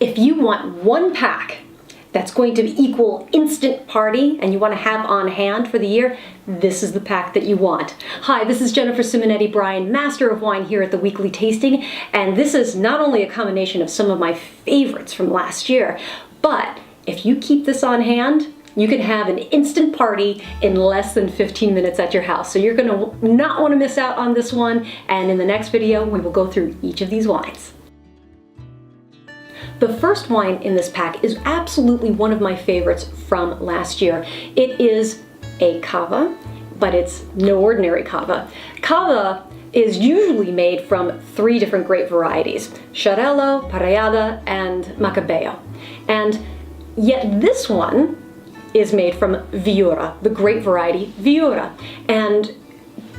If you want one pack that's going to equal instant party and you want to have on hand for the year, this is the pack that you want. Hi, this is Jennifer Simonetti Bryan, Master of Wine here at the Weekly Tasting, and this is not only a combination of some of my favorites from last year, but if you keep this on hand, you can have an instant party in less than 15 minutes at your house. So you're gonna not want to miss out on this one, and in the next video we will go through each of these wines. The first wine in this pack is absolutely one of my favorites from last year. It is a Cava, but it's no ordinary Cava. Cava is usually made from 3 different grape varieties: Xarel-lo, Parellada, and Macabeo. And yet this one is made from Viura, the grape variety Viura. And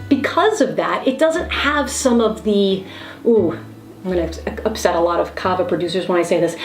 because of that, it doesn't have some of the, I'm going to upset a lot of Cava producers when I say this.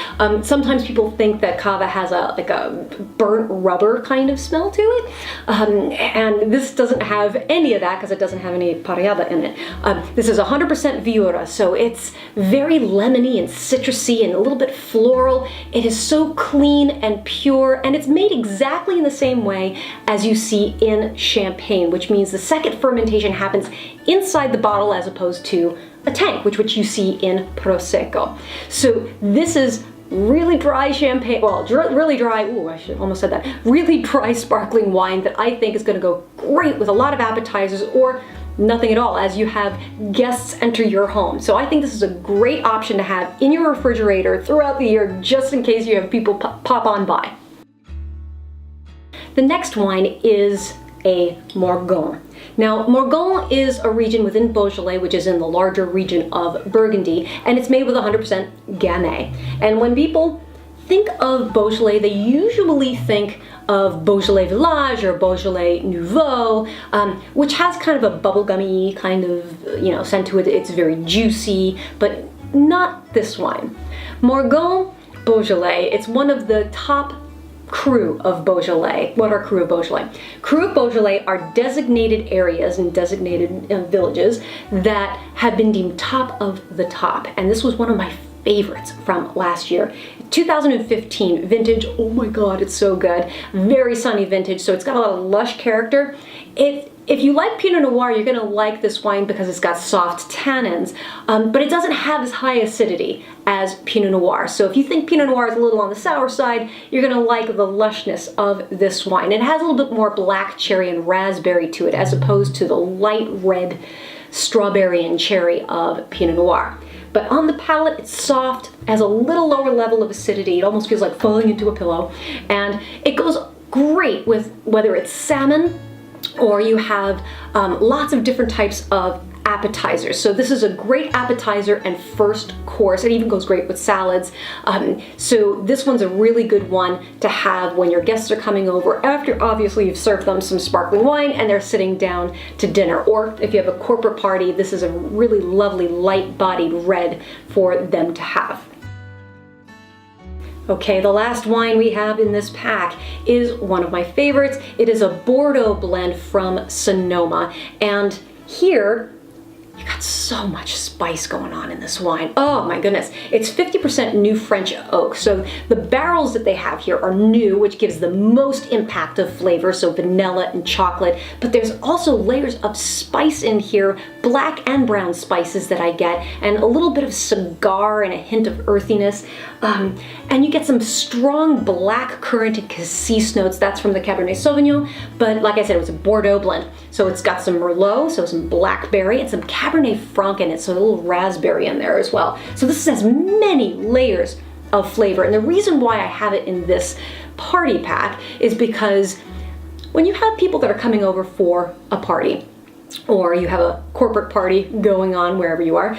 Sometimes people think that Cava has a burnt rubber kind of smell to it, and this doesn't have any of that because it doesn't have any Parellada in it. This is 100% Viura, so it's very lemony and citrusy and a little bit floral. It is so clean and pure, and it's made exactly in the same way as you see in champagne, which means the second fermentation happens inside the bottle as opposed to a tank, which you see in Prosecco. So this is really dry champagne, well, really dry, I should almost said that, really dry sparkling wine that I think is gonna go great with a lot of appetizers or nothing at all as you have guests enter your home. So I think this is a great option to have in your refrigerator throughout the year, just in case you have people pop on by. The next wine is a Morgon. Now, Morgon is a region within Beaujolais, which is in the larger region of Burgundy, and it's made with 100% Gamay. And when people think of Beaujolais, they usually think of Beaujolais Village or Beaujolais Nouveau, which has kind of a bubblegummy kind of, scent to it. It's very juicy, but not this wine. Morgon Beaujolais, it's one of the top cru of Beaujolais. What are cru of Beaujolais? Cru of Beaujolais are designated areas and designated villages that have been deemed top of the top. And this was one of my favorites from last year. 2015 vintage, oh my God, it's so good. Very sunny vintage, so it's got a lot of lush character. If you like Pinot Noir, you're gonna like this wine because it's got soft tannins, but it doesn't have as high acidity as Pinot Noir. So if you think Pinot Noir is a little on the sour side, you're gonna like the lushness of this wine. It has a little bit more black cherry and raspberry to it as opposed to the light red strawberry and cherry of Pinot Noir. But on the palate, it's soft, has a little lower level of acidity. It almost feels like falling into a pillow. And it goes great with whether it's salmon or you have lots of different types of appetizers. So this is a great appetizer and first course. It even goes great with salads. So this one's a really good one to have when your guests are coming over after obviously you've served them some sparkling wine and they're sitting down to dinner. Or if you have a corporate party, this is a really lovely light-bodied red for them to have. Okay, the last wine we have in this pack is one of my favorites. It is a Bordeaux blend from Sonoma. And here, you got so much spice going on in this wine. Oh my goodness. It's 50% new French oak. So the barrels that they have here are new, which gives the most impact of flavor, so vanilla and chocolate. But there's also layers of spice in here, black and brown spices that I get, and a little bit of cigar and a hint of earthiness. And you get some strong black currant and cassis notes. That's from the Cabernet Sauvignon. But like I said, it was a Bordeaux blend. So it's got some Merlot, so some blackberry, and some Cabernet Franc in it, so a little raspberry in there as well. So this has many layers of flavor. And the reason why I have it in this party pack is because when you have people that are coming over for a party, or you have a corporate party going on wherever you are,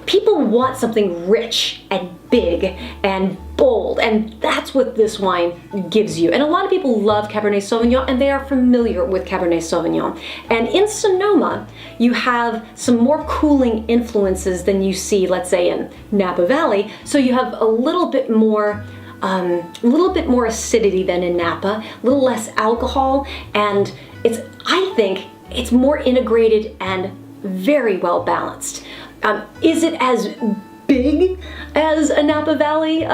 people want something rich and big and bold, and that's what this wine gives you. And a lot of people love Cabernet Sauvignon, and they are familiar with Cabernet Sauvignon. And in Sonoma, you have some more cooling influences than you see, let's say, in Napa Valley. So you have a little bit more acidity than in Napa, a little less alcohol, and I think it's more integrated and very well balanced. Is it as big as a Napa Valley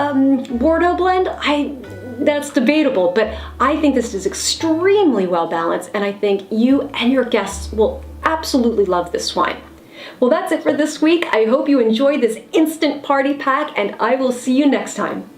Bordeaux blend, that's debatable, but I think this is extremely well balanced, and I think you and your guests will absolutely love this wine. Well, that's it for this week. I hope you enjoyed this instant party pack, and I will see you next time.